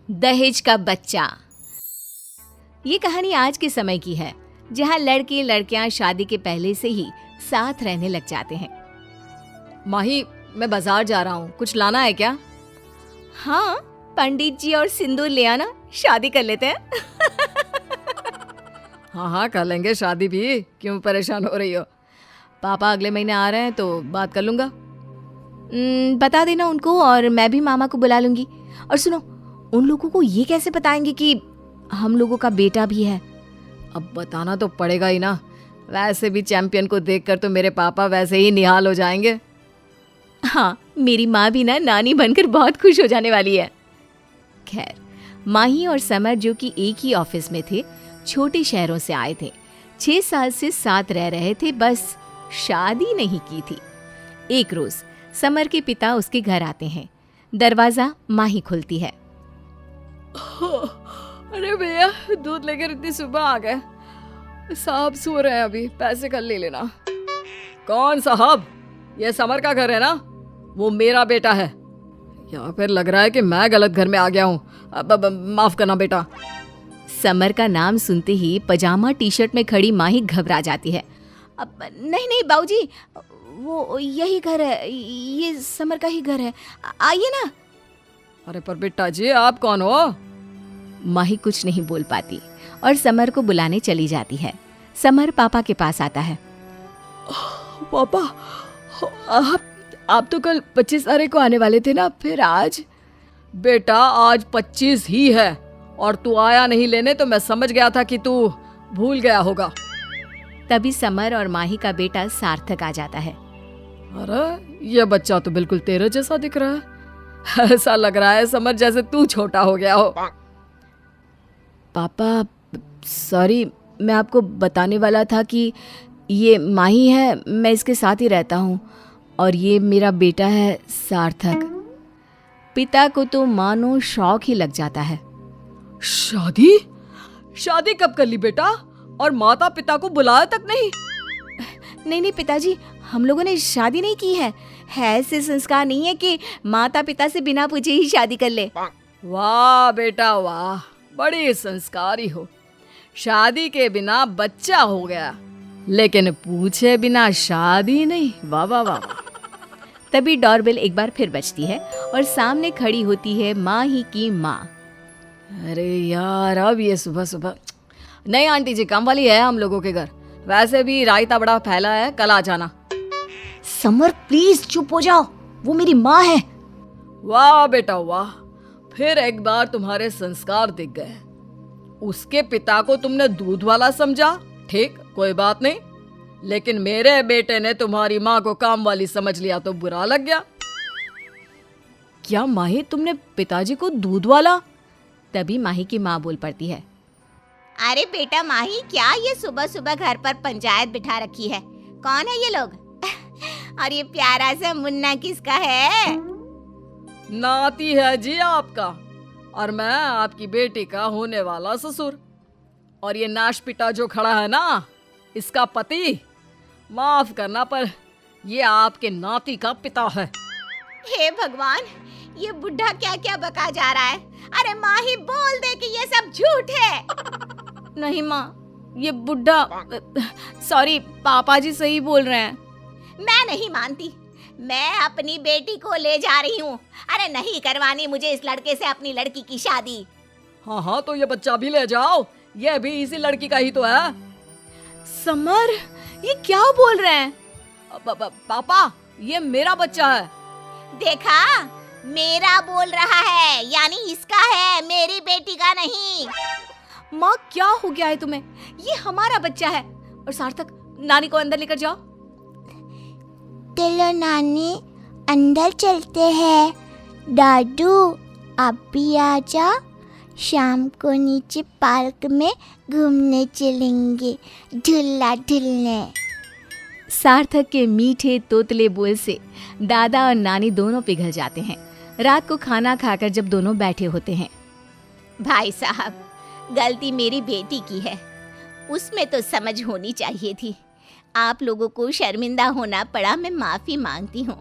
दहेज का बच्चा। ये कहानी आज के समय की है, जहाँ लड़के लड़कियां शादी के पहले से ही साथ रहने लग जाते हैं। माही, मैं बाजार जा रहा हूँ, कुछ लाना है क्या? हाँ, पंडित जी और सिंदूर ले आना, शादी कर लेते हैं। हाँ, कर लेंगे शादी भी, क्यों परेशान हो रही हो? पापा अगले महीने आ रहे हैं तो बात कर लूंगा। बता देना उनको, और मैं भी मामा को बुला लूंगी। और सुनो, उन लोगों को ये कैसे बताएंगे कि हम लोगों का बेटा भी है? अब बताना तो पड़ेगा ही ना, वैसे भी चैंपियन को देखकर तो मेरे पापा वैसे ही निहाल हो जाएंगे। हाँ, मेरी माँ भी ना नानी बनकर बहुत खुश हो जाने वाली है। खैर, माही और समर जो कि एक ही ऑफिस में थे, छोटे शहरों से आए थे। 6 साल से साथ रह रहे थे, बस शादी नहीं की थी। एक रोज समर के पिता उसके घर आते हैं। दरवाजा माही खुलती है। अरे भैया, दूध लेकर इतनी सुबह आ गए? साहब सो रहे हैं अभी, पैसे कल ले लेना। कौन साहब? ये समर का घर है ना? वो मेरा बेटा है। या फिर लग रहा है कि मैं गलत घर में आ गया हूँ। अब माफ करना बेटा। समर का नाम सुनते ही पजामा टी शर्ट में खड़ी माही घबरा जाती है। अब नहीं बाबूजी, वो यही घर है, ये समर का ही घर है, आइए ना। अरे पर बेटा जी, आप कौन हो? माही कुछ नहीं बोल पाती और समर को बुलाने चली जाती है। समर पापा के पास आता है। पापा, आप तो कल 25 तारीख को आने वाले थे ना, फिर आज? बेटा, आज 25 ही है और तू आया नहीं लेने, तो मैं समझ गया था कि तू भूल गया होगा। तभी समर और माही का बेटा सार्थक आ जाता है। अरे ये बच्चा तो बिल्कुल तेरे जैसा दिख रहा है। ऐसा लग रहा है समर जैसे तू छोटा हो गया हो। पापा सॉरी, मैं आपको बताने वाला था कि ये माही है, मैं इसके साथ ही रहता हूँ, और ये मेरा बेटा है सार्थक। पिता को तो मानो शौक ही लग जाता है। शादी? शादी कब कर ली बेटा? और माता पिता को बुलाया तक नहीं? नहीं पिताजी, हम लोगों ने शादी नहीं की है। ऐसे संस्कार नहीं है कि माता पिता से बिना पूछे ही शादी कर ले। वाह बेटा वाह, बड़ी संस्कारी हो। शादी के बिना बच्चा हो गया, लेकिन पूछे बिना शादी नहीं। वाह वाह वाह। तभी डोरबेल एक बार फिर बजती है और सामने खड़ी होती है माही की माँ। अरे यार, अब ये सुबह सुबह। नहीं आंटी जी, काम वाली है हम लोगों के घर। वैसे भी रायता बड़ा फैला है, कल आ जाना। समर प्लीज चुप हो जाओ, वो मेरी माँ है। वाह बेटा वाह, फिर एक बार तुम्हारे संस्कार दिख गए। उसके पिता को तुमने दूध वाला समझा, ठीक, कोई बात नहीं, लेकिन मेरे बेटे ने तुम्हारी माँ को काम वाली समझ लिया तो बुरा लग गया। क्या माही, तुमने पिताजी को दूध वाला? तभी माही की माँ बोल पड़ती है। अरे बेटा माही, क्या ये सुबह सुबह घर पर पंचायत बिठा रखी है? कौन है ये लोग? और ये प्यारा सा मुन्ना किसका है? नाती है जी आपका, और मैं आपकी बेटी का होने वाला ससुर। और ये नाश पिता जो खड़ा है ना, इसका पति। माफ करना, पर ये आपके नाती का पिता है। हे भगवान, ये बुढ़ा क्या क्या बका जा रहा है? अरे माही, बोल दे कि ये सब झूठ है। नहीं माँ, ये बुढ़ा, सॉरी, पापा जी सही बोल रहे हैं। मैं नहीं मानती, मैं अपनी बेटी को ले जा रही हूँ। अरे नहीं करवानी मुझे इस लड़के से अपनी लड़की की शादी। हाँ, तो ये बच्चा भी ले जाओ, ये भी इसी लड़की का ही तो है। समर, ये क्या बोल रहे हैं? पापा, ये मेरा बच्चा है। देखा, मेरा बोल रहा है, यानी इसका है, मेरी बेटी का नहीं। माँ, क्या हो गया है तुम्हें? ये हमारा बच्चा है। और सार्थक, नानी को अंदर लेकर जाओ। चलो नानी, अंदर चलते हैं। दादू, आप भी आ जाओ, शाम को नीचे पार्क में घूमने चलेंगे, झूला झूलने। सार्थक के मीठे तोतले बोल से दादा और नानी दोनों पिघल जाते हैं। रात को खाना खाकर जब दोनों बैठे होते हैं। भाई साहब, गलती मेरी बेटी की है, उसमें तो समझ होनी चाहिए थी। आप लोगों को शर्मिंदा होना पड़ा, मैं माफी मांगती हूँ।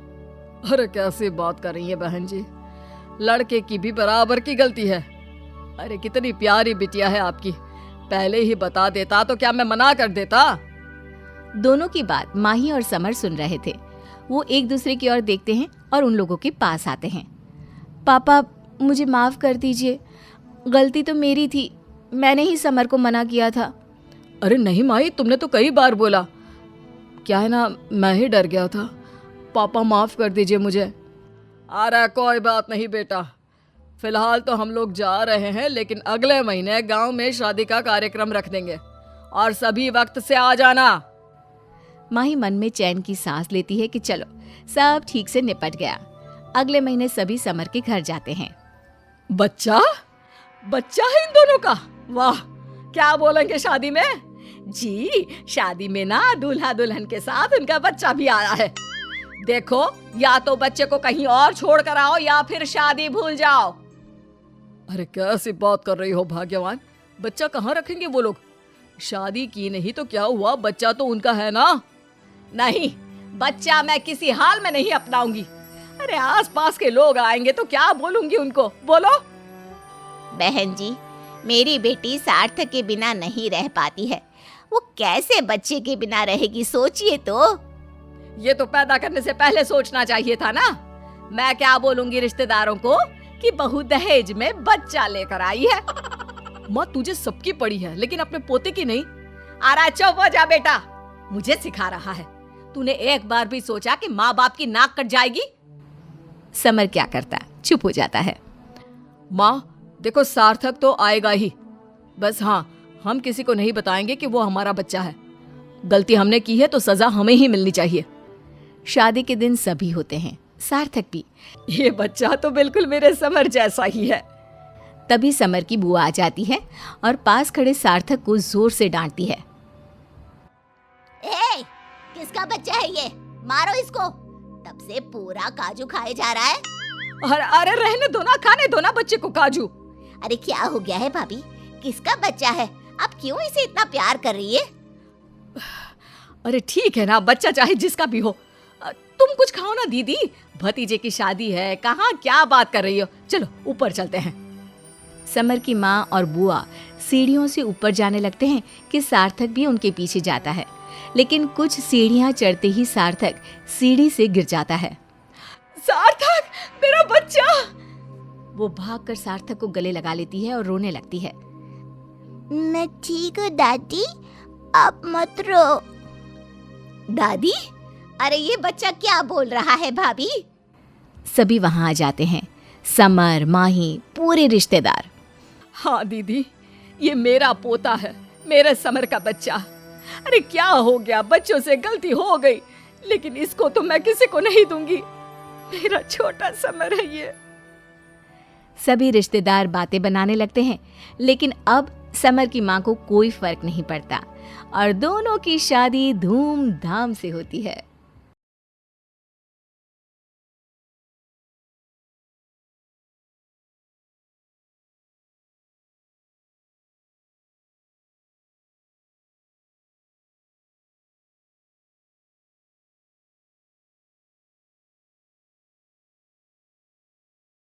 अरे कैसी बात कर रही है बहन जी, लड़के की भी बराबर की गलती है। अरे कितनी प्यारी बिटिया है आपकी, पहले ही बता देता तो क्या मैं मना कर देता। दोनों की बात माही और समर सुन रहे थे। वो एक दूसरे की ओर देखते हैं और उन लोगों के पास आते हैं। पापा, मुझे माफ कर दीजिए, गलती तो मेरी थी, मैंने ही समर को मना किया था। अरे नहीं माही, तुमने तो कई बार बोला। क्या है ना, मैं ही डर गया था। पापा माफ कर दीजिए मुझे। अरे कोई बात नहीं बेटा, फिलहाल तो हम लोग जा रहे हैं, लेकिन अगले महीने गांव में शादी का कार्यक्रम रख देंगे और सभी वक्त से आ जाना। माही मन में चैन की सांस लेती है कि चलो सब ठीक से निपट गया। अगले महीने सभी समर के घर जाते हैं। बच्चा बच्चा है इन दोनों का, वाह। क्या बोलेंगे शादी में? जी, शादी में ना दूल्हा दुल्हन के साथ उनका बच्चा भी आया है। देखो, या तो बच्चे को कहीं और छोड़ कर आओ या फिर शादी भूल जाओ। अरे कैसी बात कर रही हो भाग्यवान, बच्चा कहाँ रखेंगे वो लोग? शादी की नहीं तो क्या हुआ, बच्चा तो उनका है ना। नहीं, बच्चा मैं किसी हाल में नहीं अपनाऊंगी। अरे आसपास के लोग आएंगे तो क्या बोलूंगी उनको, बोलो। बहन जी, मेरी बेटी सार्थक के बिना नहीं रह पाती है, वो कैसे बच्चे के बिना रहेगी, सोचिए तो। ये तो पैदा करने से पहले सोचना चाहिए था ना। मैं क्या बोलूंगी रिश्तेदारों को कि बहू दहेज में बच्चा लेकर आई है। माँ, तुझे सबकी पड़ी है लेकिन अपने पोते की नहीं। अरे चुप हो जा बेटा, मुझे सिखा रहा है। तूने एक बार भी सोचा कि माँ बाप की नाक कट जाएगी? समर क्या करता, चुप हो जाता है। माँ देखो, सार्थक तो आएगा ही, बस हाँ, हम किसी को नहीं बताएंगे कि वो हमारा बच्चा है। गलती हमने की है तो सजा हमें ही मिलनी चाहिए। शादी के दिन सभी होते हैं, सार्थक भी। ये बच्चा तो बिल्कुल मेरे समर जैसा ही है। तभी समर की बुआ आ जाती है और पास खड़े सार्थक को जोर से डांटती है। ए, किसका बच्चा है ये? मारो इसको। तब से पूरा काजू खाए जा रहा है। अरे रहने दो ना, खाने दो ना बच्चे को काजू। अरे क्या हो गया है भाभी, किसका बच्चा है? आप क्यों इसे इतना प्यार कर रही है? अरे ठीक है ना, बच्चा चाहे जिसका भी हो। तुम कुछ खाओ ना दीदी, भतीजे की शादी है, कहाँ क्या बात कर रही हो। चलो ऊपर चलते हैं। समर की माँ और बुआ सीढ़ियों से ऊपर जाने लगते हैं कि सार्थक भी उनके पीछे जाता है, लेकिन कुछ सीढ़ियाँ चढ़ते ही सार्थक सीढ़ी से गिर जाता है। सार्थक, मेरा बच्चा! वो भागकर सार्थक को गले लगा लेती है और रोने लगती है। मैं ठीक हूँ दादी, आप मत रो। दादी, अरे ये बच्चा क्या बोल रहा है भाभी? सभी वहां आ जाते हैं, समर, माही, पूरे रिश्तेदार। हाँ दीदी, ये मेरा पोता है, मेरे समर का बच्चा। अरे क्या हो गया, बच्चों से गलती हो गई, लेकिन इसको तो मैं किसी को नहीं दूंगी। मेरा छोटा समर है ये। सभी रिश्तेदार बातें बनाने लगते हैं, लेकिन अब समर की माँ को कोई फर्क नहीं पड़ता और दोनों की शादी धूमधाम से होती है।